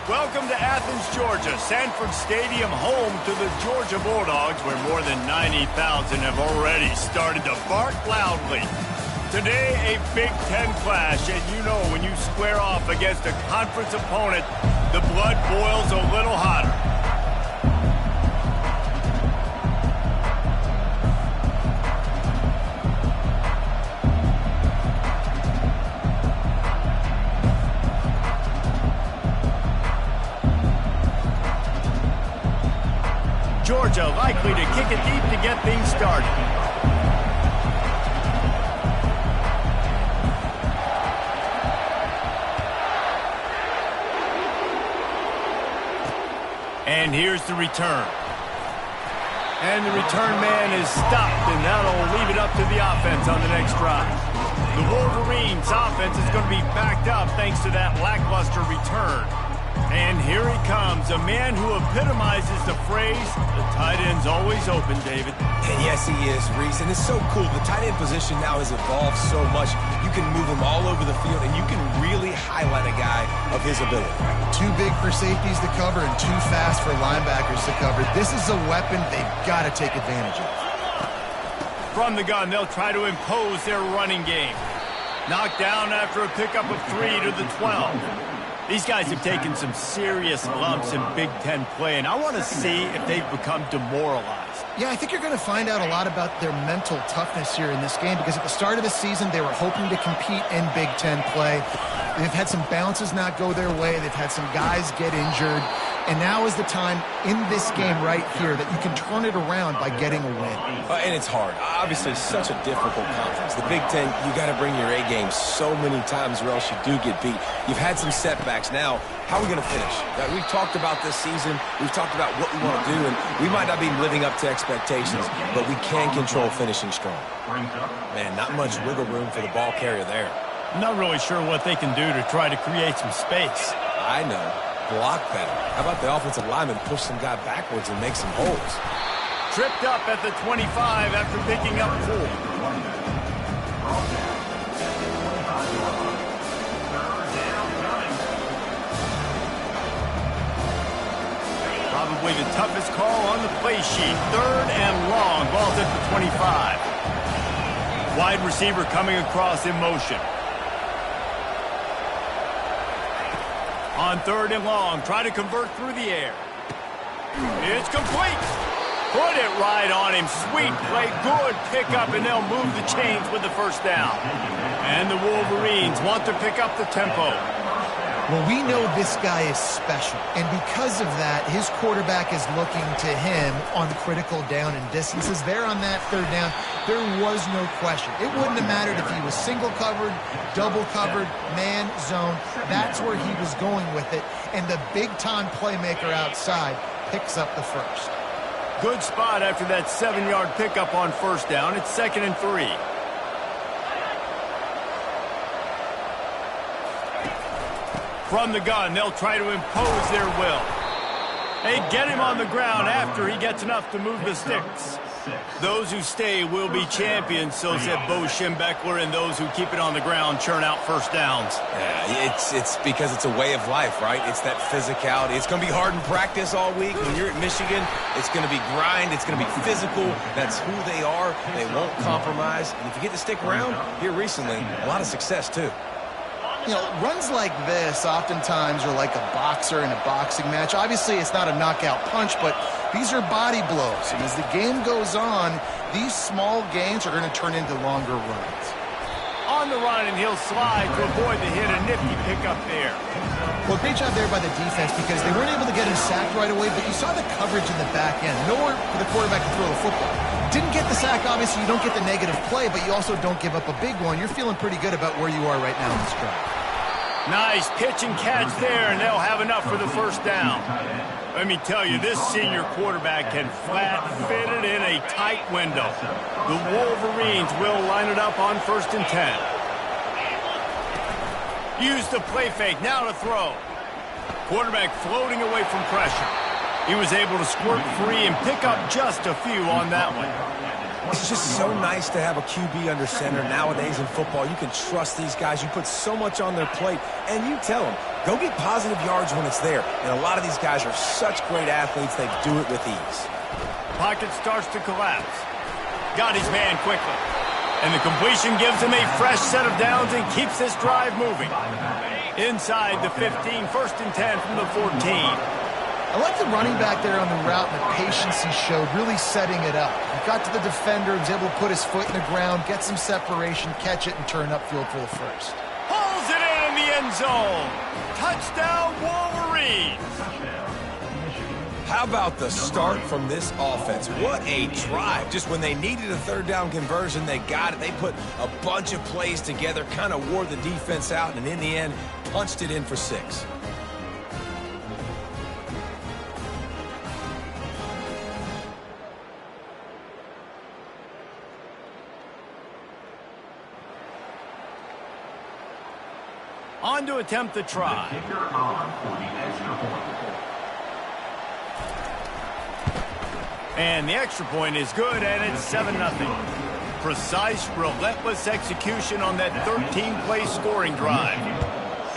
Welcome to Athens, Georgia, Sanford Stadium, home to the Georgia Bulldogs, where more than 90,000 have already started to bark loudly. Today, a Big Ten clash, and you know when you square off against a conference opponent, the blood boils a little hotter. Georgia likely to kick it deep to get things started. And here's the return. And the return man is stopped, and that'll leave it up to the offense on the next drive. The Wolverines' offense is going to be backed up thanks to that lackluster return. And here he comes, a man who epitomizes the phrase, the tight end's always open, David. And yes, he is, Reese, and it's so cool. The tight end position now has evolved so much. You can move him all over the field, and you can really highlight a guy of his ability. Too big for safeties to cover and too fast for linebackers to cover. This is a weapon they've got to take advantage of. From the gun, they'll try to impose their running game. Knocked down after a pickup of 3 to the 12. These guys have taken some serious lumps in Big Ten play, and I want to see if they've become demoralized. Yeah, I think you're going to find out a lot about their mental toughness here in this game, because at the start of the season, they were hoping to compete in Big Ten play. They've had some bounces not go their way. They've had some guys get injured. And now is the time in this game right here that you can turn it around by getting a win. And it's hard. Obviously, such a difficult conference. The Big Ten, you got to bring your A game so many times or else you do get beat. You've had some setbacks. Now, how are we going to finish? We've talked about this season. We've talked about what we want to do, and we might not be living up to expectations, but we can control finishing strong. Man, not much wiggle room for the ball carrier there. I'm not really sure what they can do to try to create some space. I know. Block better. How about the offensive lineman push some guy backwards and make some holes? Tripped up at the 25 after picking up 4. Probably the toughest call on the play sheet. 3rd and long. Ball's at the 25. Wide receiver coming across in motion. On 3rd and long, try to convert through the air. It's complete. Put it right on him. Sweet play, good pickup, and they'll move the chains with the first down. And the Wolverines want to pick up the tempo. Well, we know this guy is special, and because of that, his quarterback is looking to him on critical down and distances. There on that 3rd down, there was no question. It wouldn't have mattered if he was single covered, double covered, man, zone. That's where he was going with it, and the big-time playmaker outside picks up the first. Good spot after that 7-yard pickup on 1st down. It's 2nd and 3. From the gun, they'll try to impose their will. They get him on the ground after he gets enough to move the sticks. Those who stay will be champions, so said Bo Schembechler, and those who keep it on the ground churn out first downs. Yeah, it's because it's a way of life, right? It's that physicality. It's going to be hard in practice all week. When you're at Michigan, it's going to be grind. It's going to be physical. That's who they are. They won't compromise. And if you get to stick around, here recently, a lot of success, too. You know, runs like this oftentimes are like a boxer in a boxing match. Obviously, it's not a knockout punch, but these are body blows. And as the game goes on, these small gains are going to turn into longer runs. On the run, and he'll slide to avoid the hit. A nifty pickup there. Well, great job there by the defense, because they weren't able to get him sacked right away, but you saw the coverage in the back end. Nowhere for the quarterback to throw the football. Didn't get the sack, obviously. You don't get the negative play, but you also don't give up a big one. You're feeling pretty good about where you are right now in this drive. Nice pitch and catch there, and they'll have enough for the first down. Let me tell you, this senior quarterback can flat fit it in a tight window. The Wolverines will line it up on 1st and 10. Use the play fake, now to throw. Quarterback floating away from pressure. He was able to squirt free and pick up just a few on that one. It's just so nice to have a QB under center. Nowadays in football, you can trust these guys. You put so much on their plate, and you tell them, go get positive yards when it's there. And a lot of these guys are such great athletes, they do it with ease. Pocket starts to collapse. Got his man quickly. And the completion gives him a fresh set of downs and keeps this drive moving. Inside the 15, 1st and 10 from the 14. I like the running back there on the route and the patience he showed, really setting it up. He got to the defender, was able to put his foot in the ground, get some separation, catch it, and turn upfield for the first. Pulls it in the end zone. Touchdown, Wolverines. How about the start from this offense? What a drive. Just when they needed a 3rd down conversion, they got it. They put a bunch of plays together, kind of wore the defense out, and in the end, punched it in for 6. On to attempt the try. And the extra point is good, and it's 7-0. Precise, relentless execution on that 13-play scoring drive.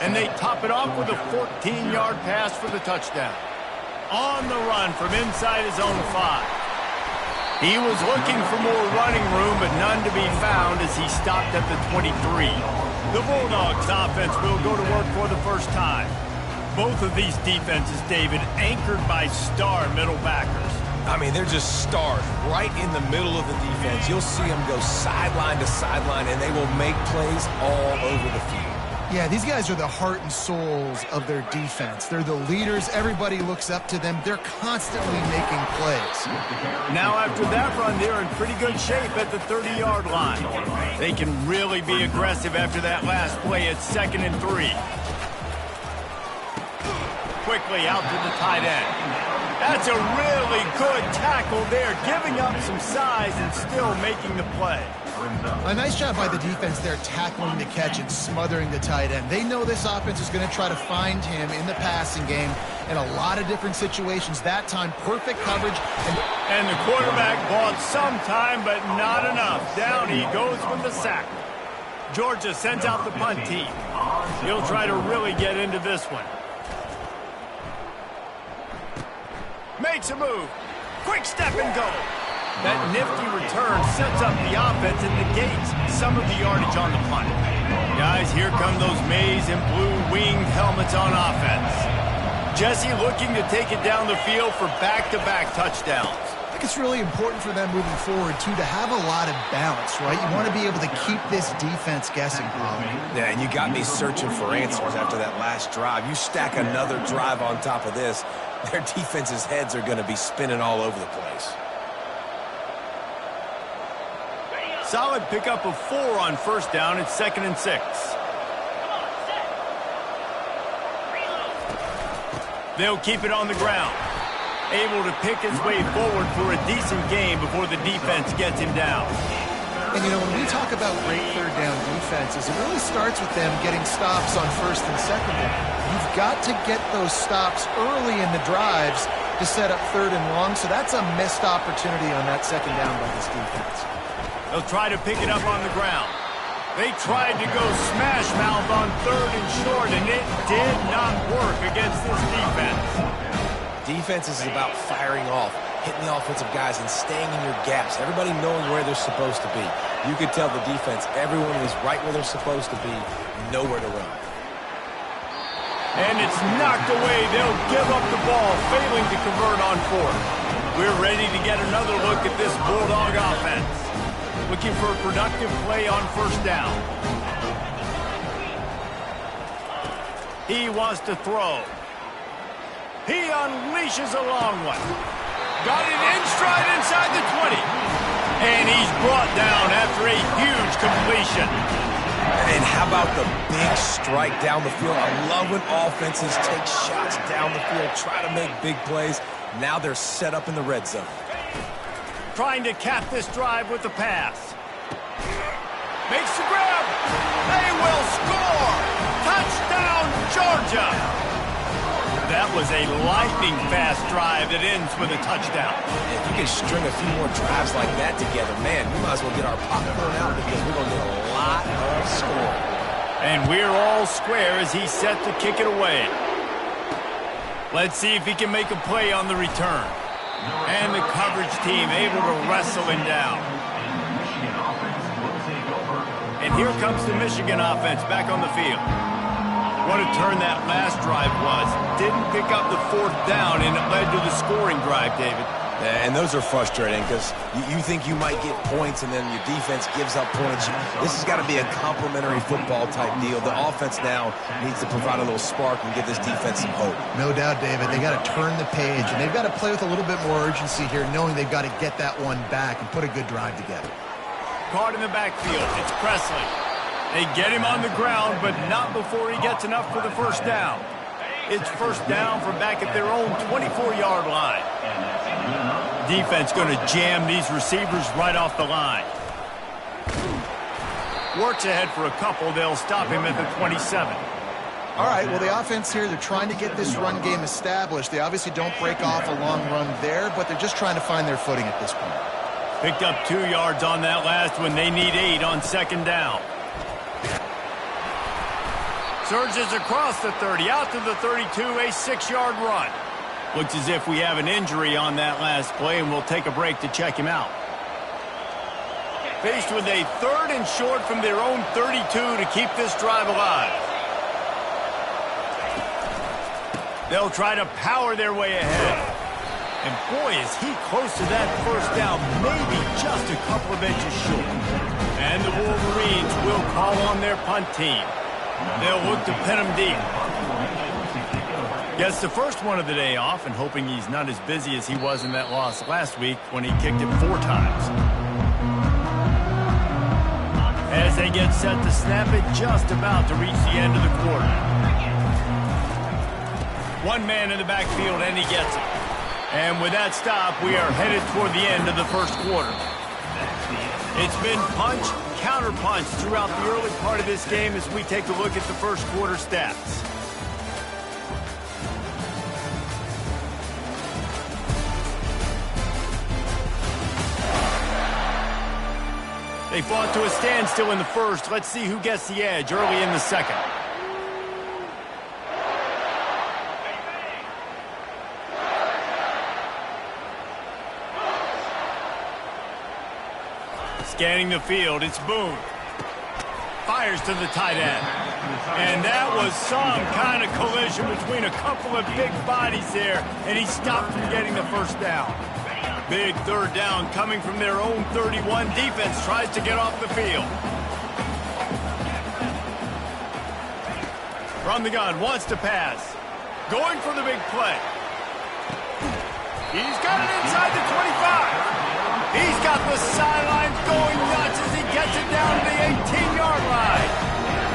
And they top it off with a 14-yard pass for the touchdown. On the run from inside his own 5. He was looking for more running room, but none to be found as he stopped at the 23. The Bulldogs offense will go to work for the first time. Both of these defenses, David, anchored by star middle backers. I mean, they're just stars right in the middle of the defense. You'll see them go sideline to sideline, and they will make plays all over the field. Yeah, these guys are the heart and souls of their defense. They're the leaders. Everybody looks up to them. They're constantly making plays. Now, after that run, they're in pretty good shape at the 30-yard line. They can really be aggressive after that last play at 2nd and 3. Quickly out to the tight end. That's a really good tackle there, giving up some size and still making the play. A nice job by the defense there, tackling the catch and smothering the tight end. They know this offense is going to try to find him in the passing game in a lot of different situations. That time, perfect coverage. And the quarterback bought some time, but not enough. Down he goes with the sack. Georgia sends out the punt team. He'll try to really get into this one. Makes a move. Quick step and go. That nifty return sets up the offense and negates some of the yardage on the punt. Guys, here come those maize and blue winged helmets on offense. Jesse looking to take it down the field for back-to-back touchdowns. I think it's really important for them moving forward, too, to have a lot of balance, right? You want to be able to keep this defense guessing, Holly. Yeah, and you got me searching for answers after that last drive. You stack another drive on top of this, their defense's heads are going to be spinning all over the place. Solid pickup of 4 on 1st down. It's 2nd and 6. They'll keep it on the ground. Able to pick his way forward for a decent game before the defense gets him down. And, you know, when we talk about great 3rd down defenses, it really starts with them getting stops on 1st and 2nd down. You've got to get those stops early in the drives to set up 3rd and long, so that's a missed opportunity on that 2nd down by this defense. They'll try to pick it up on the ground. They tried to go smash mouth on 3rd and short, and it did not work against this defense. Defense is about firing off, hitting the offensive guys, and staying in your gaps. Everybody knowing where they're supposed to be. You could tell the defense, everyone is right where they're supposed to be, nowhere to run. And it's knocked away. They'll give up the ball, failing to convert on 4th. We're ready to get another look at this Bulldog offense. Looking for a productive play on 1st down. He wants to throw. He unleashes a long one. Got it in stride inside the 20. And he's brought down after a huge completion. And how about the big strike down the field? I love when offenses take shots down the field, try to make big plays. Now they're set up in the red zone. Trying to cap this drive with the pass. Makes the grab. They will score. Touchdown, Georgia. That was was a lightning-fast drive that ends with a touchdown. If you can string a few more drives like that together, man, we might as well get our popcorn out because we're going to get a lot of score. And we're all square as he's set to kick it away. Let's see if he can make a play on the return. And the coverage team able to wrestle him down. And here comes the Michigan offense back on the field. What a turn that last drive was. Didn't pick up the 4th down, and it led to the scoring drive, David. And those are frustrating because you think you might get points and then your defense gives up points. This has got to be a complementary football type deal. The offense now needs to provide a little spark and give this defense some hope. No doubt, David. They got to turn the page, and they've got to play with a little bit more urgency here, knowing they've got to get that one back and put a good drive together. Caught in the backfield. It's Presley. They get him on the ground, but not before he gets enough for the first down. It's first down from back at their own 24-yard line. Defense going to jam these receivers right off the line. Works ahead for a couple. They'll stop him at the 27. All right, well, the offense here, they're trying to get this run game established. They obviously don't break off a long run there, but they're just trying to find their footing at this point. Picked up 2 yards on that last one. They need 8 on second down. Surges across the 30, out to the 32, a 6-yard run. Looks as if we have an injury on that last play, and we'll take a break to check him out. Faced with a 3rd and short from their own 32 to keep this drive alive. They'll try to power their way ahead. And boy, is he close to that first down, maybe just a couple of inches short. And the Wolverines will call on their punt team. They'll look to pin him deep. Gets the first one of the day off, and hoping he's not as busy as he was in that loss last week when he kicked it 4 times. As they get set to snap it, just about to reach the end of the quarter. One man in the backfield, and he gets it. And with that stop, we are headed toward the end of the first quarter. It's been punch, counter-punch throughout the early part of this game as we take a look at the first quarter stats. They fought to a standstill in the first. Let's see who gets the edge early in the second. Scanning the field, it's Boone. Fires to the tight end. And that was some kind of collision between a couple of big bodies there, and he stopped from getting the first down. Big 3rd down coming from their own 31. Defense tries to get off the field. From the gun, wants to pass. Going for the big play. He's got it inside the 25. He's got the sidelines going nuts as he gets it down to the 18-yard line.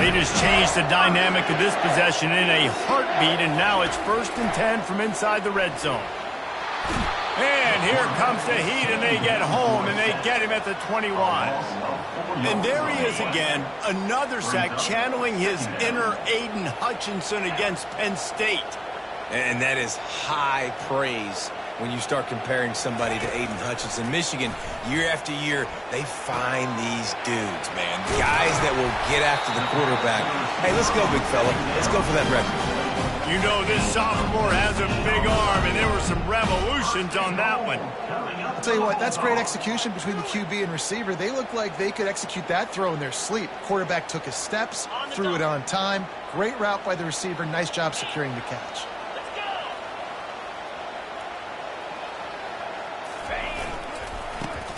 They just changed the dynamic of this possession in a heartbeat, and now it's 1st and 10 from inside the red zone. And here comes the heat, and they get home, and they get him at the 21. And there he is again, another sack, channeling his inner Aiden Hutchinson against Penn State. And that is high praise when you start comparing somebody to Aiden Hutchinson. Michigan, year after year, they find these dudes, man. Guys that will get after the quarterback. Hey, let's go, big fella. Let's go for that record. You know this sophomore has a big arm, and there were some revolutions on that one. I'll tell you what, that's great execution between the QB and receiver. They look like they could execute that throw in their sleep. Quarterback took his steps, threw it on time. Great route by the receiver. Nice job securing the catch.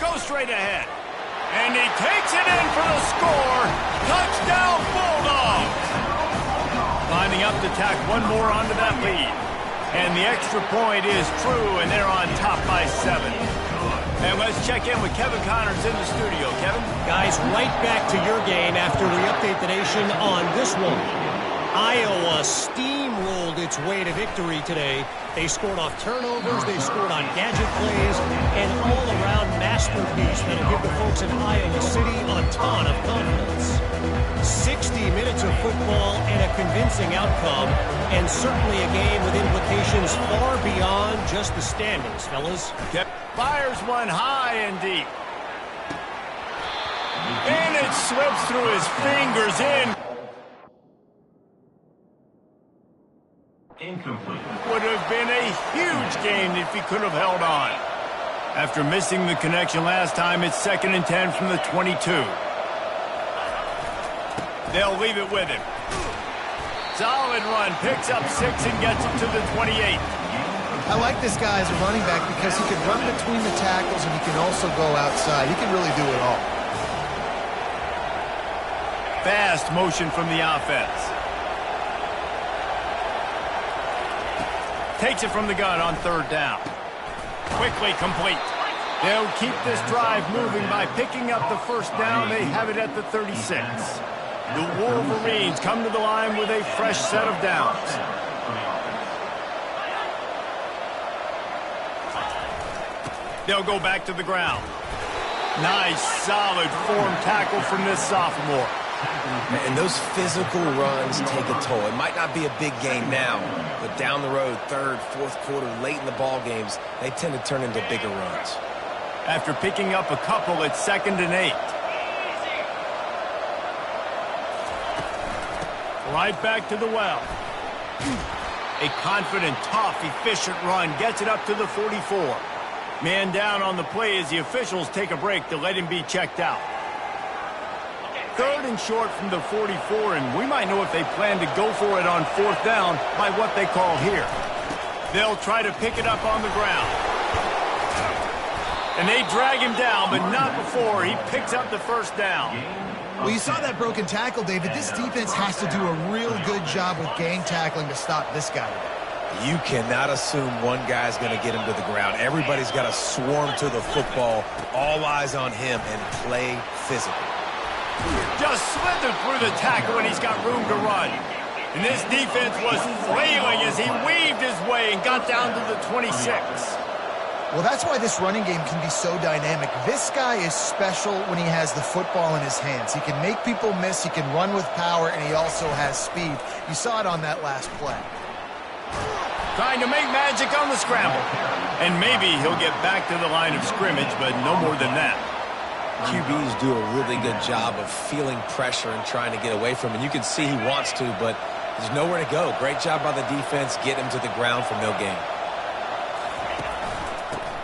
Go straight ahead. And he takes it in for the score. Touchdown, Bulldogs. Lining up to tack one more onto that lead. And the extra point is true, and they're on top by 7. And let's check in with Kevin Connors in the studio. Kevin? Guys, right back to your game after we update the nation on this one. Iowa steamrolled its way to victory today. They scored off turnovers, they scored on gadget plays, an all-around masterpiece that'll give the folks in Iowa City a ton of confidence. 60 minutes of football and a convincing outcome, and certainly a game with implications far beyond just the standings, fellas. Yep. Fires one high and deep. And it slips through his fingers in. Incomplete. Would have been a huge game if he could have held on. After missing the connection last time, it's 2nd and 10 from the 22. They'll leave it with him. Solid run, picks up 6 and gets it to the 28. I like this guy as a running back because he can run between the tackles and he can also go outside. He can really do it all. Fast motion from the offense. Takes it from the gun on 3rd down. Quickly complete. They'll keep this drive moving by picking up the 1st down. They have it at the 36. The Wolverines come to the line with a fresh set of downs. They'll go back to the ground. Nice, solid form tackle from this sophomore. And those physical runs take a toll. It might not be a big game now, but down the road, 3rd, 4th quarter, late in the ball games, they tend to turn into bigger runs. After picking up a couple, it's 2nd and 8. Right back to the well. A confident, tough, efficient run gets it up to the 44. Man down on the play as the officials take a break to let him be checked out. 3rd and short from the 44, and we might know if they plan to go for it on 4th down by what they call here. They'll try to pick it up on the ground. And they drag him down, but not before he picks up the 1st down. Well, you saw that broken tackle, David. This defense has to do a real good job with gang tackling to stop this guy today. You cannot assume one guy's going to get him to the ground. Everybody's got to swarm to the football, all eyes on him, and play physical. Just slithered through the tackle, and he's got room to run. And this defense was flailing as he weaved his way and got down to the 26. Well, that's why this running game can be so dynamic. This guy is special when he has the football in his hands. He can make people miss, he can run with power, and he also has speed. You saw it on that last play. Trying to make magic on the scramble. And maybe he'll get back to the line of scrimmage, but no more than that. QBs do a really good job of feeling pressure and trying to get away from him. You can see he wants to, but there's nowhere to go. Great job by the defense, get him to the ground for no gain.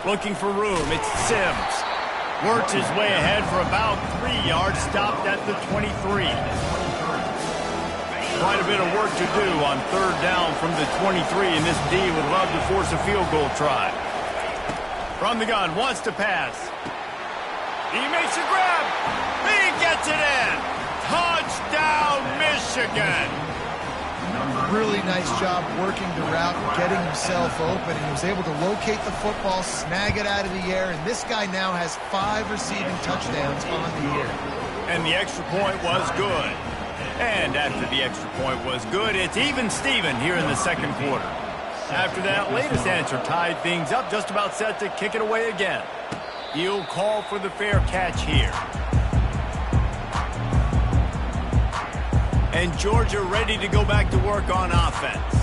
Looking for room, it's Sims. Works his way ahead for about 3 yards, stopped at the 23. Quite a bit of work to do on 3rd down from the 23, and this D would love to force a field goal try. From the gun, wants to pass. He makes a grab. He gets it in. Touchdown, Michigan. Really nice job working the route, getting himself open, and he was able to locate the football, snag it out of the air, and this guy now has 5 receiving touchdowns on the year. And the extra point was good. And after the extra point was good, it's even Steven here in the 2nd quarter. After that latest answer tied things up, just about set to kick it away again. He'll call for the fair catch here. And Georgia ready to go back to work on offense.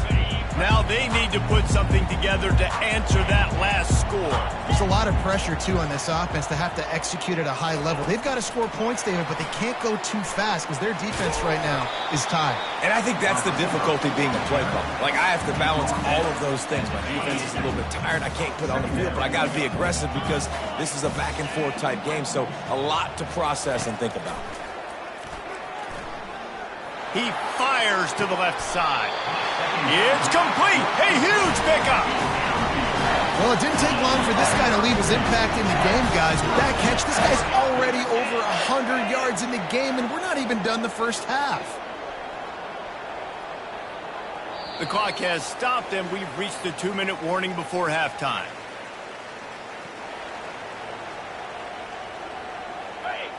Now they need to put something together to answer that last score. There's a lot of pressure, too, on this offense to have to execute at a high level. They've got to score points, David, but they can't go too fast because their defense right now is tied. And I think that's the difficulty being a play caller. Like, I have to balance all of those things. My defense is a little bit tired. I can't put on the field, but I got to be aggressive because this is a back-and-forth type game, so a lot to process and think about. He fires to the left side. It's complete. A huge pickup. Well, it didn't take long for this guy to leave his impact in the game, guys. With that catch, this guy's already over 100 yards in the game, and we're not even done the first half. The clock has stopped, and we've reached the 2-minute warning before halftime.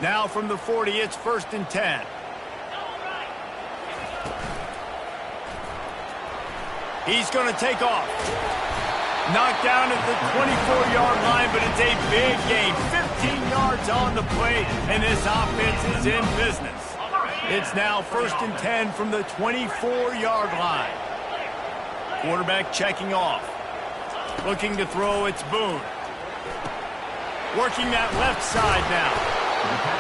Now from the 40, it's 1st and 10. He's going to take off. Knocked down at the 24-yard line, but it's a big gain. 15 yards on the play, and this offense is in business. It's now 1st and 10 from the 24-yard line. Quarterback checking off. Looking to throw, it's Boone. Working that left side now.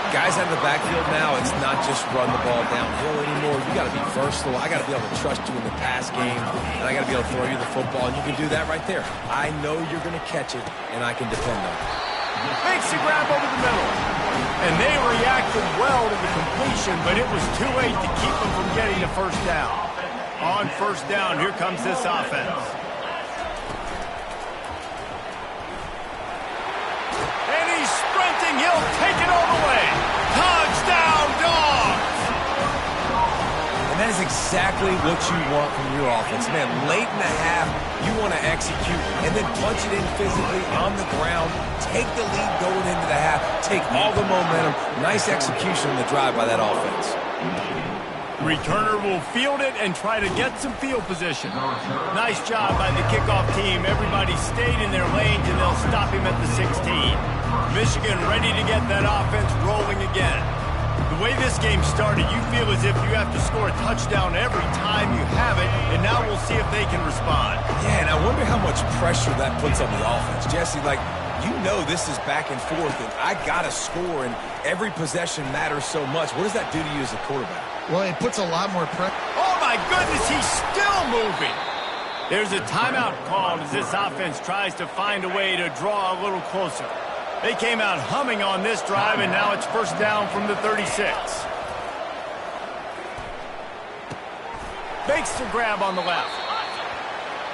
Guys out of the backfield now, it's not just run the ball downhill anymore. You got to be versatile. I got to be able to trust you in the pass game, and I got to be able to throw you the football, and you can do that right there. I know you're going to catch it, and I can depend on it. Makes the grab over the middle. And they reacted well to the completion, but it was too late to keep them from getting the first down. On first down, here comes this offense. And he's sprinting. He'll take it all the way. Touchdown, Dogs! And that is exactly what you want from your offense. Man, late in the half, you want to execute and then punch it in physically on the ground. Take the lead going into the half. Take all the momentum. Nice execution on the drive by that offense. Returner will field it and try to get some field position. Nice job by the kickoff team. Everybody stayed in their lanes, and they'll stop him at the 16. Michigan ready to get that offense rolling again. The way this game started, you feel as if you have to score a touchdown every time you have it, and now we'll see if they can respond. Yeah, and I wonder how much pressure that puts on the offense. Jesse, you know this is back and forth, and I got to score, and every possession matters so much. What does that do to you as a quarterback? Well, it puts a lot more pressure. Oh, my goodness, he's still moving. There's a timeout called as this offense tries to find a way to draw a little closer. They came out humming on this drive, and now it's first down from the 36. Makes the grab on the left.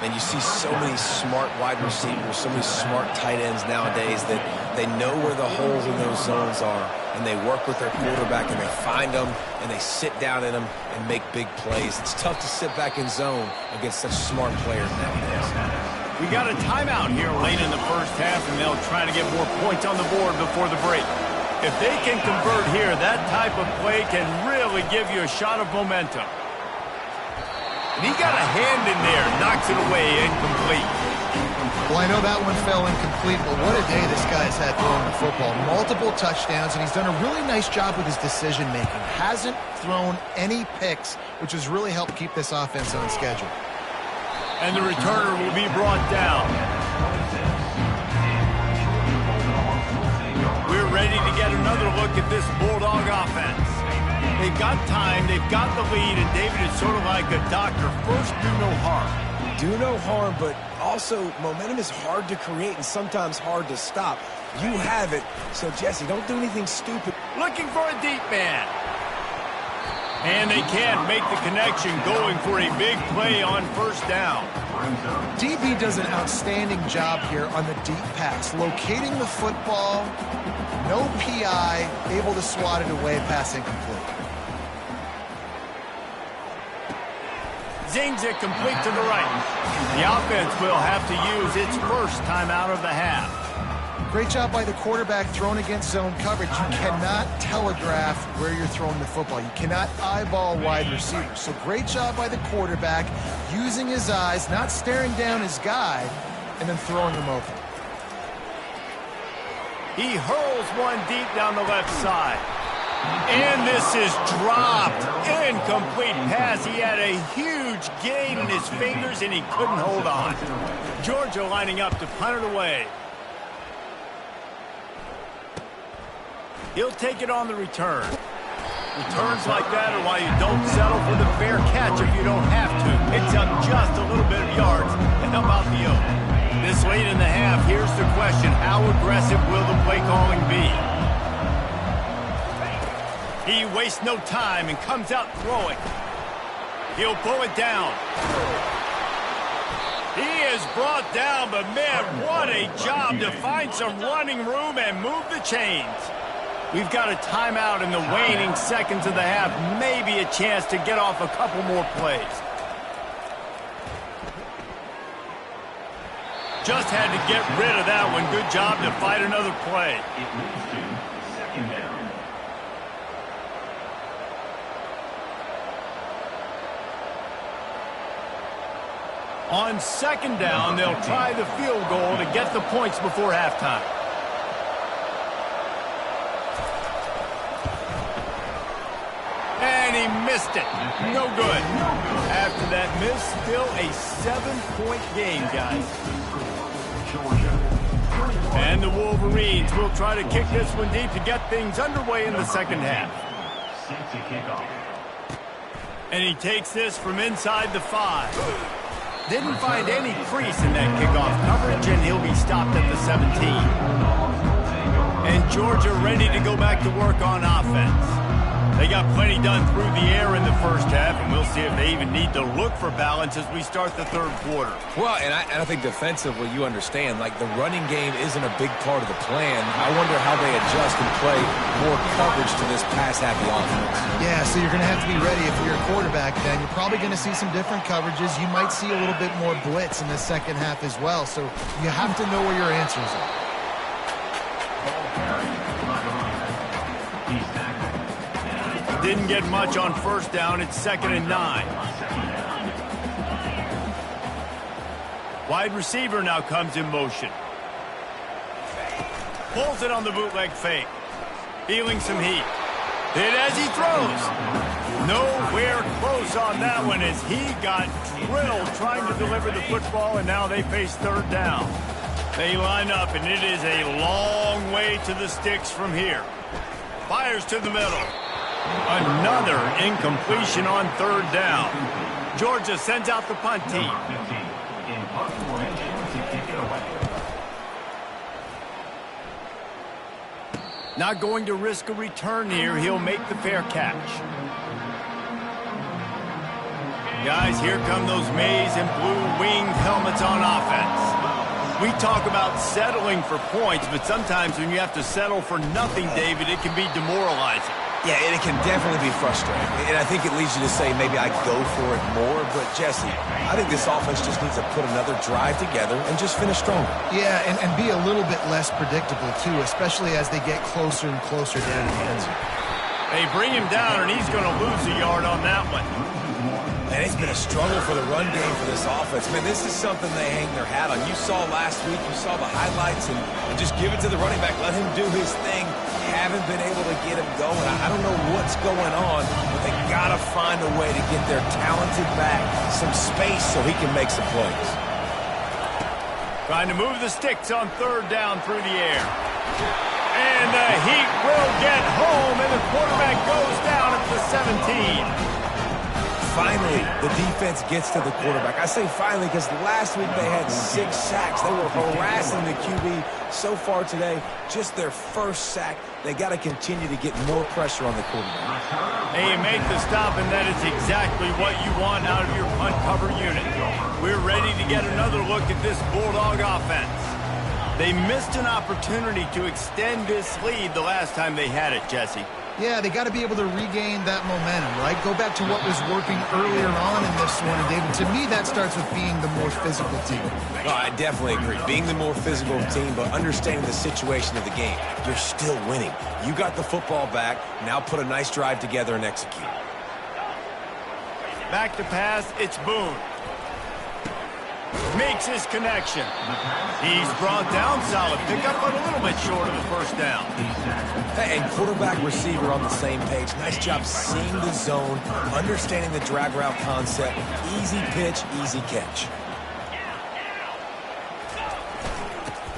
And you see so many smart wide receivers, so many smart tight ends nowadays that they know where the holes in those zones are, and they work with their quarterback, and they find them, and they sit down in them and make big plays. It's tough to sit back in zone against such smart players nowadays. We got a timeout here late in the first half, and they'll try to get more points on the board before the break. If they can convert here, that type of play can really give you a shot of momentum. And he got a hand in there, knocks it away, incomplete. Well, I know that one fell incomplete, but what a day this guy's had throwing the football. Multiple touchdowns, and he's done a really nice job with his decision-making. Hasn't thrown any picks, which has really helped keep this offense on schedule. And the returner will be brought down. We're ready to get another look at this Bulldog offense. They've got time, they've got the lead, and David is sort of like a doctor. First, do no harm. Do no harm, but also momentum is hard to create and sometimes hard to stop. You have it, so Jesse, don't do anything stupid. Looking for a deep man. And they can't make the connection, going for a big play on first down. DB does an outstanding job here on the deep pass, locating the football, no PI, able to swat it away, pass incomplete. Zings it complete to the right. The offense will have to use its first timeout of the half. Great job by the quarterback thrown against zone coverage. You cannot telegraph where you're throwing the football. You cannot eyeball wide receivers. So great job by the quarterback using his eyes, not staring down his guy, and then throwing him open. He hurls one deep down the left side. And this is dropped. Incomplete pass. He had a huge gain in his fingers, and he couldn't hold on. Georgia lining up to punt it away. He'll take it on the return. Returns like that are why you don't settle for the fair catch if you don't have to. Picks up just a little bit of yards to help out the yoke. This late in the half, here's the question. How aggressive will the play calling be? He wastes no time and comes out throwing. He'll pull it down. He is brought down, but man, what a job to find some running room and move the chains. We've got a timeout in the waning seconds of the half. Maybe a chance to get off a couple more plays. Just had to get rid of that one. Good job to fight another play. On second down, they'll try the field goal to get the points before halftime. And missed it. No good. After that miss, still a 7-point game, guys. And the Wolverines will try to kick this one deep to get things underway in the second half. And he takes this from inside the 5. Didn't find any crease in that kickoff coverage, and he'll be stopped at the 17. And Georgia ready to go back to work on offense. They got plenty done through the air in the first half, and we'll see if they even need to look for balance as we start the third quarter. Well, and I think defensively, you understand, like the running game isn't a big part of the plan. I wonder how they adjust and play more coverage to this pass-happy offense. Yeah, so you're going to have to be ready if you're a quarterback then. You're probably going to see some different coverages. You might see a little bit more blitz in the second half as well, so you have to know where your answers are. Didn't get much on first down. It's 2nd and 9. Wide receiver now comes in motion. Pulls it on the bootleg fake. Feeling some heat. Hit as he throws. Nowhere close on that one as he got drilled trying to deliver the football, and now they face third down. They line up, and it is a long way to the sticks from here. Fires to the middle. Another incompletion on third down. Georgia sends out the punt team. Not going to risk a return here. He'll make the fair catch. Guys, here come those maize and blue winged helmets on offense. We talk about settling for points, but sometimes when you have to settle for nothing, David, it can be demoralizing. Yeah, and it can definitely be frustrating. And I think it leads you to say maybe I go for it more. But, Jesse, I think this offense just needs to put another drive together and just finish stronger. Yeah, and be a little bit less predictable, too, especially as they get closer and closer down to the end zone. They bring him down, and he's going to lose a yard on that one. And it's been a struggle for the run game for this offense. Man, this is something they hang their hat on. You saw last week, you saw the highlights, and just give it to the running back. Let him do his thing. Haven't been able to get him going. I don't know what's going on, but they got to find a way to get their talented back some space so he can make some plays. Trying to move the sticks on third down through the air. And the heat will get home, and the quarterback goes down at the 17. Finally, the defense gets to the quarterback. I say finally because last week they had 6 sacks. They were harassing the QB so far today. Just their first sack. They got to continue to get more pressure on the quarterback. And you make the stop, and that is exactly what you want out of your punt cover unit. We're ready to get another look at this Bulldog offense. They missed an opportunity to extend this lead the last time they had it, Jesse. Yeah, they got to be able to regain that momentum, right? Go back to what was working earlier on in this one, and David, to me, that starts with being the more physical team. No, I definitely agree. Being the more physical team, but understanding the situation of the game. You're still winning. You got the football back. Now put a nice drive together and execute. Back to pass, it's Boone. Makes his connection. He's brought down, solid pickup, but a little bit short of the first down. Hey, and quarterback receiver on the same page. Nice job seeing the zone, understanding the drag route concept. Easy pitch, easy catch.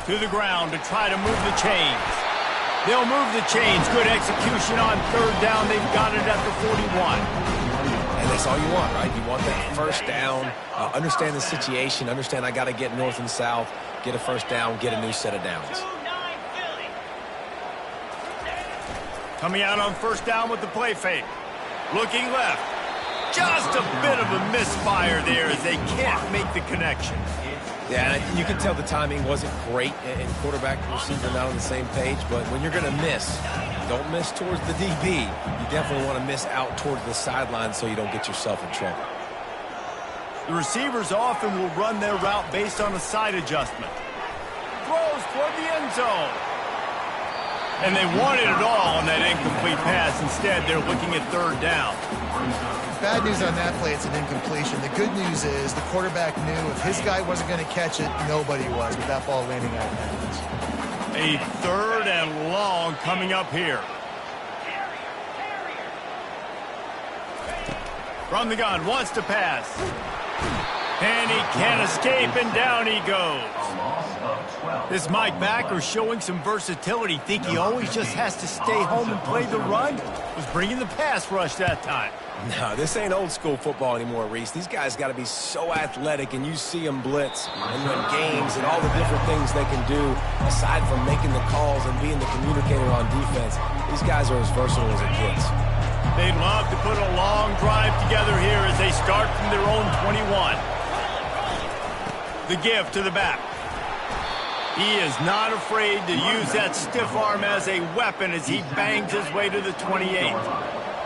To the ground to try to move the chains. They'll move the chains. Good execution on third down. They've got it at the 41. And that's all you want, right? You want that first down, understand the situation, understand I got to get north and south, get a first down, get a new set of downs. Coming out on first down with the play fake. Looking left. Just a bit of a misfire there as they can't make the connection. Yeah, and you can tell the timing wasn't great and quarterback and receiver not on the same page, but when you're going to miss, don't miss towards the DB. You definitely want to miss out towards the sideline so you don't get yourself in trouble. The receivers often will run their route based on a side adjustment. Throws toward the end zone. And they wanted it all on that incomplete pass. Instead, they're looking at third down. Bad news on that play, it's an incompletion. The good news is the quarterback knew if his guy wasn't going to catch it, nobody was with that ball landing out of bounds. A third and long coming up here. From the gun, wants to pass. And he can't escape, and down he goes. This Mike backer showing some versatility. Think he always just has to stay home and play the run? Was bringing the pass rush that time. No, this ain't old school football anymore, Reese. These guys got to be so athletic, and you see them blitz and win games and all the different things they can do aside from making the calls and being the communicator on defense. These guys are as versatile as it gets. They'd love to put a long drive together here as they start from their own 21. The give to the back. He is not afraid to use that stiff arm as a weapon as he bangs his way to the 28.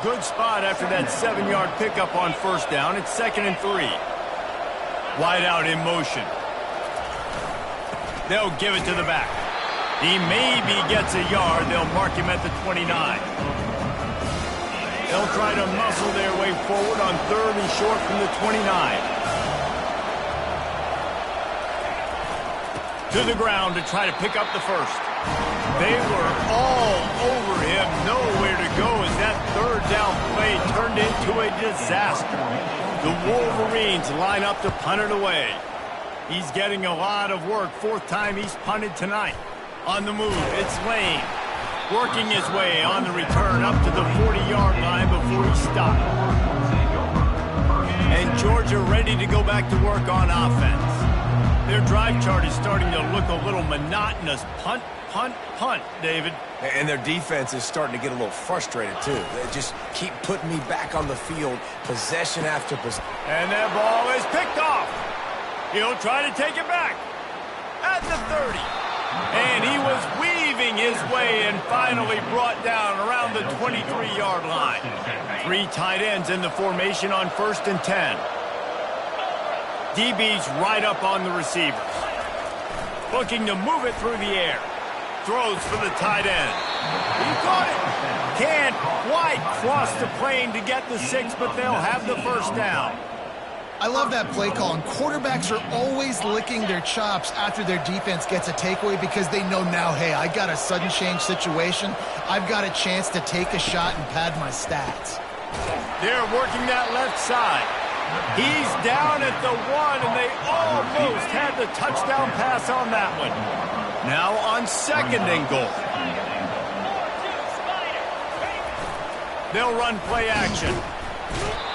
Good spot after that 7-yard pickup on first down. It's 2nd and 3. Wide out in motion. They'll give it to the back. He maybe gets a yard. They'll mark him at the 29. They'll try to muscle their way forward on 3rd and short from the 29. To the ground to try to pick up the first. They were all over him, nowhere to go as that 3rd down play turned into a disaster. The Wolverines line up to punt it away. He's getting a lot of work. 4th time he's punted tonight. On the move, it's Lane. Working his way on the return up to the 40-yard line before he stopped. And Georgia ready to go back to work on offense. Their drive chart is starting to look a little monotonous. Punt, punt, punt, David. And their defense is starting to get a little frustrated, too. They just keep putting me back on the field, possession after possession. And that ball is picked off. He'll try to take it back at the 30. And he was weaving his way and finally brought down around the 23-yard line. 3 tight ends in the formation on 1st and 10. DB's right up on the receivers. Looking to move it through the air. Throws for the tight end. He caught it. Can't quite cross the plane to get the 6, but they'll have the first down. I love that play call, and quarterbacks are always licking their chops after their defense gets a takeaway because they know now, hey, I got a sudden change situation. I've got a chance to take a shot and pad my stats. They're working that left side. He's down at the 1, and they almost had the touchdown pass on that one. Now on 2nd and goal. They'll run play action.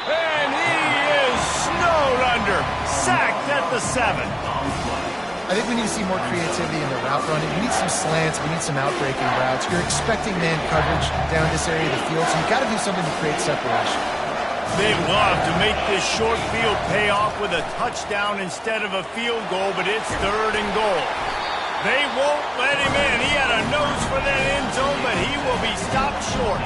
And he is snowed under. Sacked at the 7. I think we need to see more creativity in the route running. We need some slants. We need some outbreaking routes. You're expecting man coverage down this area of the field, so you've got to do something to create separation. They'd love to make this short field pay off with a touchdown instead of a field goal, but it's 3rd and goal. They won't let him in. He had a nose for that end zone, but he will be stopped short.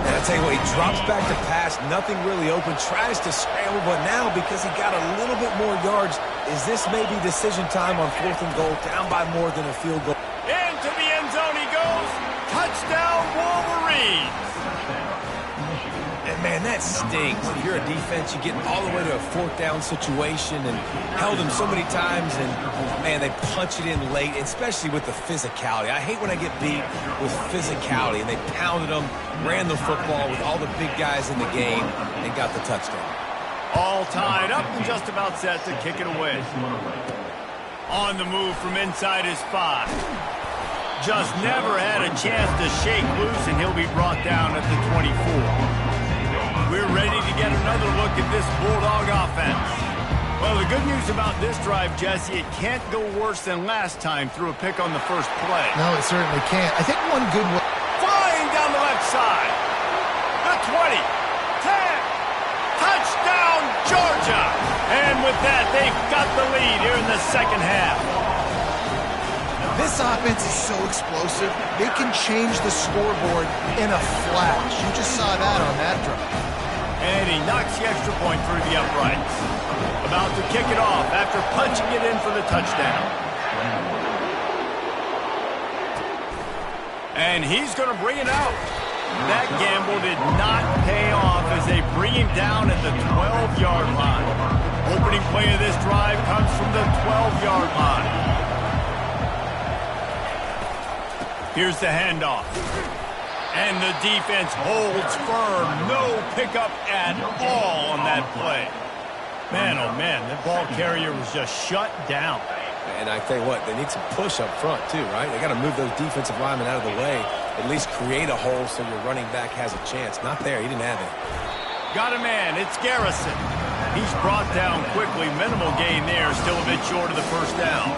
And I tell you what, he drops back to pass, nothing really open, tries to scramble, but now because he got a little bit more yards, is this maybe decision time on 4th and goal, down by more than a field goal? Into the end zone he goes. Touchdown, Wolverines. And man, that stings. If you're a defense, you get all the way to a 4th down situation and held him so many times, and man, they punch it in late, especially with the physicality. I hate when I get beat with physicality, and they pounded them, ran the football with all the big guys in the game, and got the touchdown. All tied up and just about set to kick it away. On the move from inside his 5. Just never had a chance to shake loose, and he'll be brought down at the 24. We're ready to get another look at this Bulldog offense. Well, the good news about this drive, Jesse, it can't go worse than last time through a pick on the first play. No, it certainly can't. I think one good one. Flying down the left side. The 20. 10. Touchdown, Georgia. And with that, they've got the lead here in the 2nd half. This offense is so explosive, they can change the scoreboard in a flash. You just saw that on that drive. And he knocks the extra point through the uprights. About to kick it off after punching it in for the touchdown. And he's going to bring it out. That gamble did not pay off as they bring him down at the 12-yard line. Opening play of this drive comes from the 12-yard line. Here's the handoff. And the defense holds firm. No pickup at all on that play. Man, oh man, the ball carrier was just shut down. And I tell you what, they need some push up front too, right? They got to move those defensive linemen out of the way, at least create a hole so your running back has a chance. Not there. He didn't have it. Got a man. It's Garrison. He's brought down quickly. Minimal gain there. Still a bit short of the first down.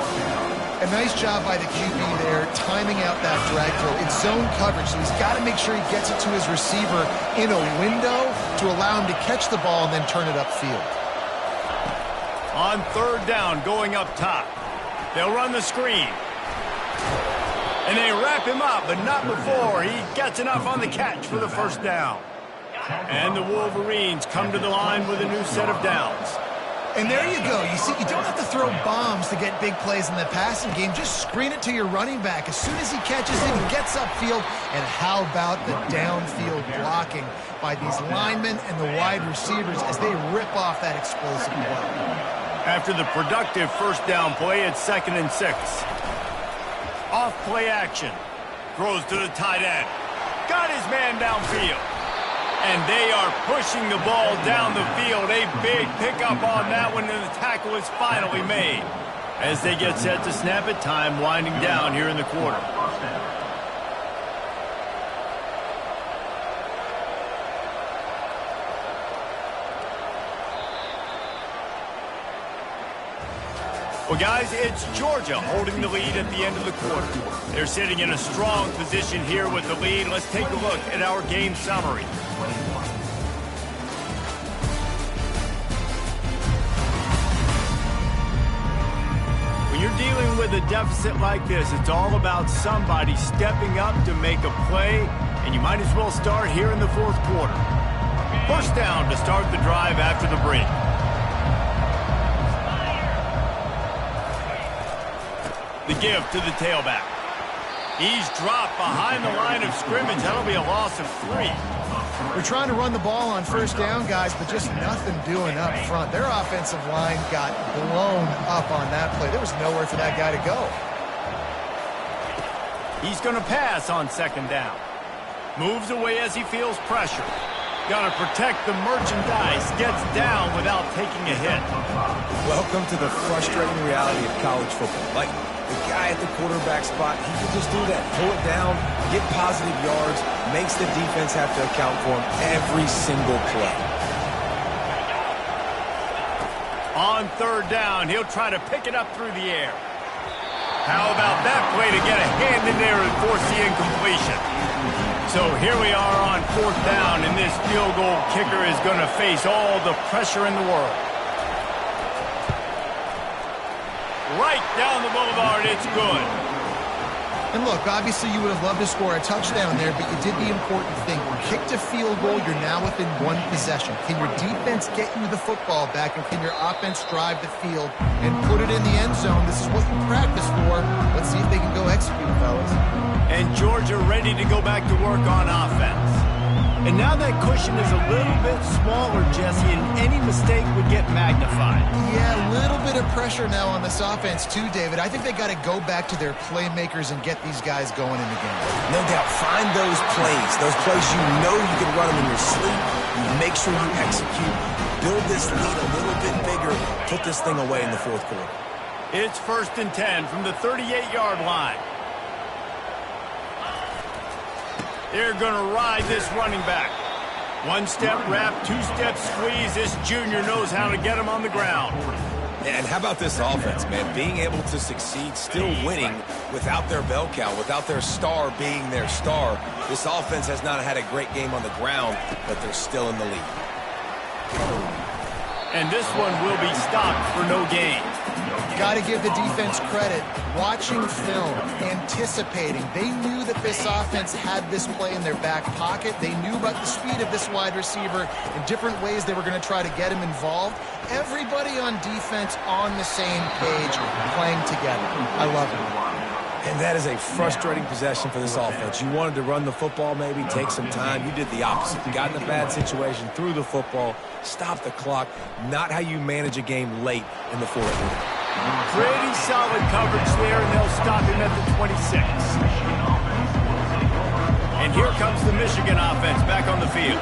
A nice job by the QB there, timing out that drag throw. It's zone coverage, so he's got to make sure he gets it to his receiver in a window to allow him to catch the ball and then turn it upfield. On third down, going up top. They'll run the screen. And they wrap him up, but not before he gets enough on the catch for the first down. And the Wolverines come to the line with a new set of downs. And there you go. You see, you don't have to throw bombs to get big plays in the passing game. Just screen it to your running back. As soon as he catches it, he gets upfield. And how about the downfield blocking by these linemen and the wide receivers as they rip off that explosive play. After the productive first down play, it's 2nd and 6. Off play action. Throws to the tight end. Got his man downfield. And they are pushing the ball down the field. A big pickup on that one, and the tackle is finally made. As they get set to snap it, time winding down here in the quarter. Well, guys, it's Georgia holding the lead at the end of the quarter. They're sitting in a strong position here with the lead. Let's take a look at our game summary. When you're dealing with a deficit like this, it's all about somebody stepping up to make a play, and you might as well start here in the fourth quarter. First down to start the drive after the break. The give to the tailback. He's dropped behind the line of scrimmage. That'll be a loss of 3. We're trying to run the ball on first down, guys, but just nothing doing up front. Their offensive line got blown up on that play. There was nowhere for that guy to go. He's going to pass on 2nd down. Moves away as he feels pressure. Got to protect the merchandise. Gets down without taking a hit. Welcome to the frustrating reality of college football. Like, the guy at the quarterback spot, he can just do that. Pull it down, get positive yards, makes the defense have to account for him every single play. On third down, he'll try to pick it up through the air. How about that play to get a hand in there and force the incompletion? So here we are on 4th down, and this field goal kicker is going to face all the pressure in the world. Right down the boulevard, it's good. And look, obviously you would have loved to score a touchdown there, but you did the important thing. You kicked a field goal, you're now within 1 possession. Can your defense get you the football back, and can your offense drive the field and put it in the end zone? This is what you practice for. Let's see if they can go execute, fellas. And Georgia ready to go back to work on offense. And now that cushion is a little bit smaller, Jesse, and any mistake would get magnified. Yeah, a little bit of pressure now on this offense too, David. I think they got to go back to their playmakers and get these guys going in the game. No doubt. Find those plays you know you can run them in your sleep. You make sure you execute. Build this lead a little bit bigger. Put this thing away in the fourth quarter. It's 1st and 10 from the 38-yard line. They're going to ride this running back. 1-step wrap, 2-step squeeze. This junior knows how to get him on the ground. And how about this offense, man? Being able to succeed, still winning without their bell cow, without their star being their star. This offense has not had a great game on the ground, but they're still in the lead. And this one will be stopped for no gain. Got to give the defense credit. Watching film, anticipating. They knew that this offense had this play in their back pocket. They knew about the speed of this wide receiver and different ways they were going to try to get him involved. Everybody on defense on the same page, playing together. I love it. And that is a frustrating possession for this offense. You wanted to run the football, maybe take some time. You did the opposite. You got in a bad situation, threw the football, stopped the clock. Not how you manage a game late in the fourth quarter. Pretty solid coverage there, and they'll stop him at the 26. And here comes the Michigan offense back on the field.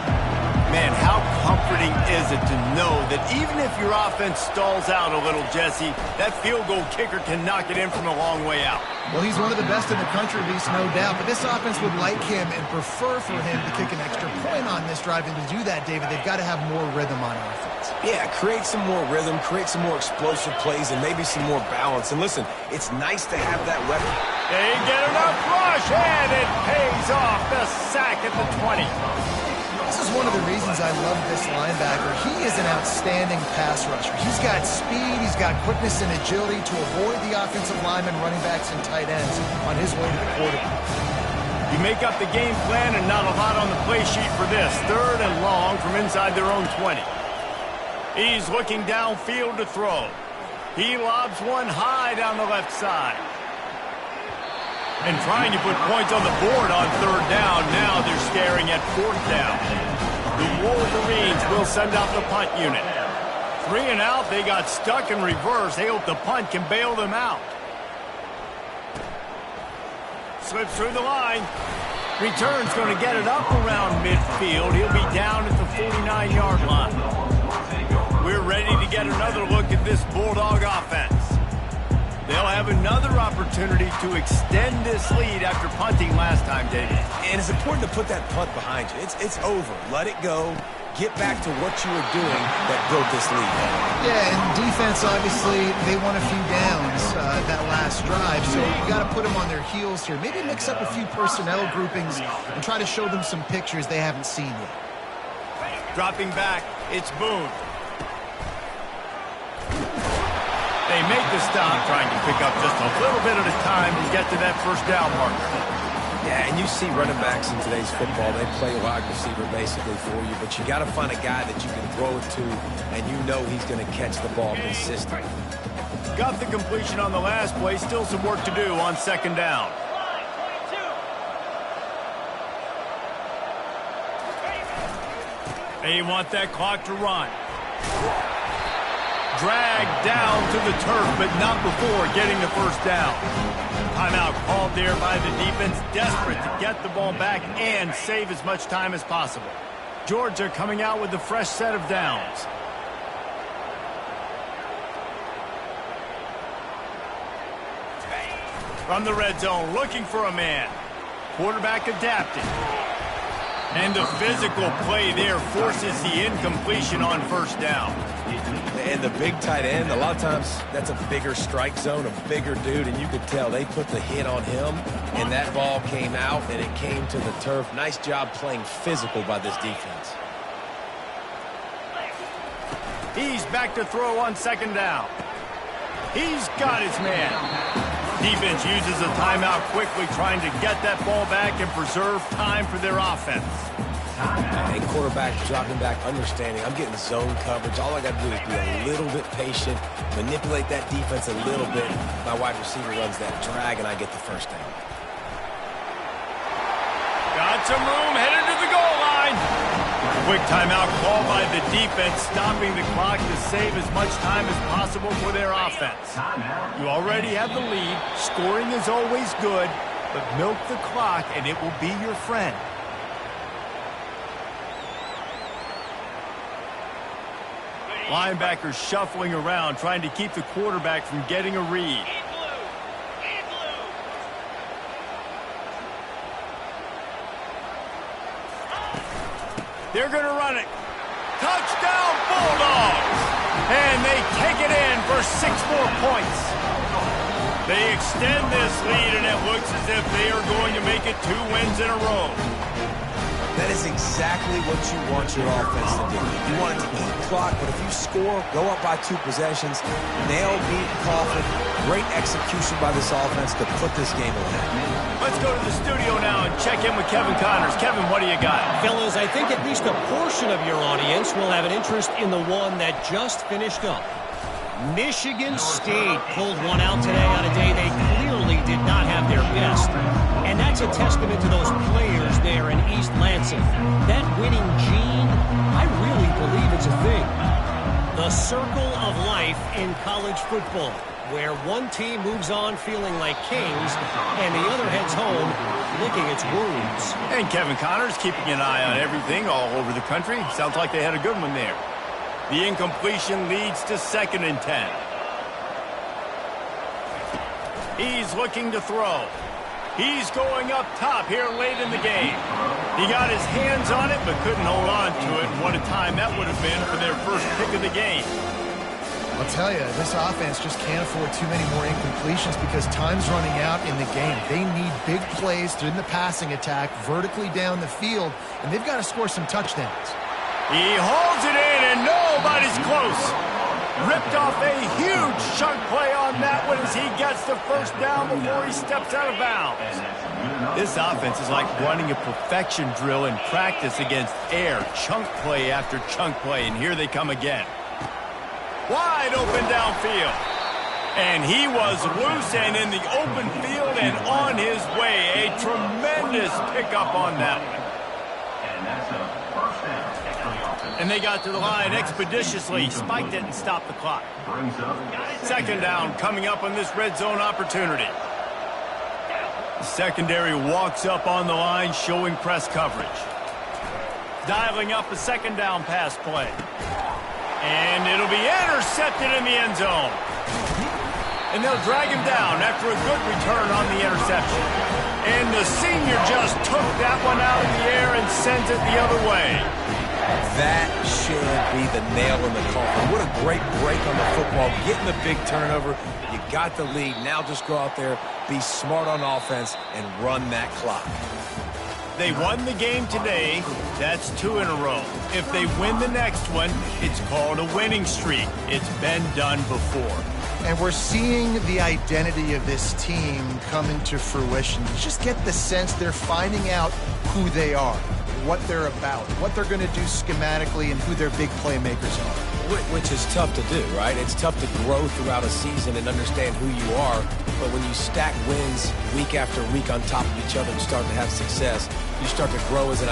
Man, how comforting is it to know that even if your offense stalls out a little, Jesse, that field goal kicker can knock it in from a long way out. Well, he's one of the best in the country, Reese, no doubt. But this offense would like him and prefer for him to kick an extra point on this drive. And to do that, David, they've got to have more rhythm on offense. Yeah, create some more rhythm, create some more explosive plays, and maybe some more balance. And listen, it's nice to have that weapon. They get enough rush, and it pays off. The sack at the 20. This is one of the reasons I love this linebacker. He is an outstanding pass rusher. He's got speed, he's got quickness and agility to avoid the offensive linemen, running backs, and tight ends on his way to the quarterback. You make up the game plan and not a lot on the play sheet for this. 3rd and long from inside their own 20. He's looking downfield to throw. He lobs one high down the left side. And trying to put points on the board on 3rd down. Now they're staring at 4th down. The Wolverines will send out the punt unit. 3 and out. They got stuck in reverse. They hope the punt can bail them out. Slips through the line. Return's going to get it up around midfield. He'll be down at the 49-yard line. We're ready to get another look at this Bulldog offense. They'll have another opportunity to extend this lead after punting last time, David. And it's important to put that punt behind you. It's over. Let it go. Get back to what you were doing that built this lead. Yeah, and defense, obviously, they won a few downs that last drive, so you got to put them on their heels here. Maybe mix up a few personnel groupings and try to show them some pictures they haven't seen yet. Dropping back, it's Boone. They make the stop, trying to pick up just a little bit at a time and get to that 1st down marker. Yeah, and you see running backs in today's football, they play wide receiver basically for you, but you got to find a guy that you can throw it to, and you know he's going to catch the ball consistently. Got the completion on the last play, still some work to do on 2nd down. They want that clock to run. Dragged down to the turf, but not before getting the 1st down. Timeout called there by the defense, desperate to get the ball back and save as much time as possible. Georgia coming out with a fresh set of downs. From the red zone, looking for a man. Quarterback adapting. And the physical play there forces the incompletion on 1st down. And the big tight end, a lot of times that's a bigger strike zone, a bigger dude, and you could tell they put the hit on him, and that ball came out, and it came to the turf. Nice job playing physical by this defense. He's back to throw on 2nd down. He's got his man. Defense uses a timeout quickly, trying to get that ball back and preserve time for their offense. And quarterback dropping back, understanding I'm getting zone coverage. All I got to do is be a little bit patient, manipulate that defense a little bit. My wide receiver runs that drag, and I get the 1st down. Got some room, headed to the goal line. Quick timeout called by the defense, stopping the clock to save as much time as possible for their offense. You already have the lead. Scoring is always good, but milk the clock, and it will be your friend. Linebackers shuffling around, trying to keep the quarterback from getting a read. They're going to run it. Touchdown, Bulldogs! And they take it in for 6 more points. They extend this lead, and it looks as if they are going to make it 2 wins in a row. That is exactly what you want your offense to do. You want it to eat clock, but if you score, go up by 2 possessions, nail, beat, coffin. Great execution by this offense to put this game away. Let's go to the studio now and check in with Kevin Connors. Kevin, what do you got? Fellas, I think at least a portion of your audience will have an interest in the one that just finished up. Michigan State pulled one out today on a day they clearly did not have their best. And that's a testament to those players there in East Lansing. That winning gene, I really believe it's a thing. The circle of life in college football. where one team moves on feeling like kings and the other heads home licking its wounds. And Kevin Connor's keeping an eye on everything all over the country. Sounds like they had a good one there. The incompletion leads to 2nd and 10. He's looking to throw. He's going up top here late in the game. He got his hands on it but couldn't hold on to it. And what a time that would have been for their first pick of the game. I'll tell you, this offense just can't afford too many more incompletions because time's running out in the game. They need big plays in the passing attack, vertically down the field, and they've got to score some touchdowns. He holds it in, and nobody's close. Ripped off a huge chunk play on that one as he gets the first down before he steps out of bounds. This offense is like running a perfection drill in practice against air, chunk play after chunk play, and here they come again. Wide open downfield. And he was loose and in the open field and on his way. A tremendous pickup on that one. And they got to the line expeditiously, spiked it and stopped the clock. 2nd down coming up on this red zone opportunity. The secondary walks up on the line showing press coverage. Dialing up a 2nd down pass play. And it'll be intercepted in the end zone. And they'll drag him down after a good return on the interception. And the senior just took that one out of the air and sends it the other way. That should be the nail in the coffin. What a great break on the football. Getting the big turnover. You got the lead. Now just go out there, be smart on offense, and run that clock. They won the game today. That's 2 in a row. If they win the next one, it's called a winning streak. It's been done before. And we're seeing the identity of this team come into fruition. You just get the sense they're finding out who they are, what they're about, what they're going to do schematically, and who their big playmakers are. Which is tough to do, right? It's tough to grow throughout a season and understand who you are. But when you stack wins week after week on top of each other and start to have success, you start to grow as an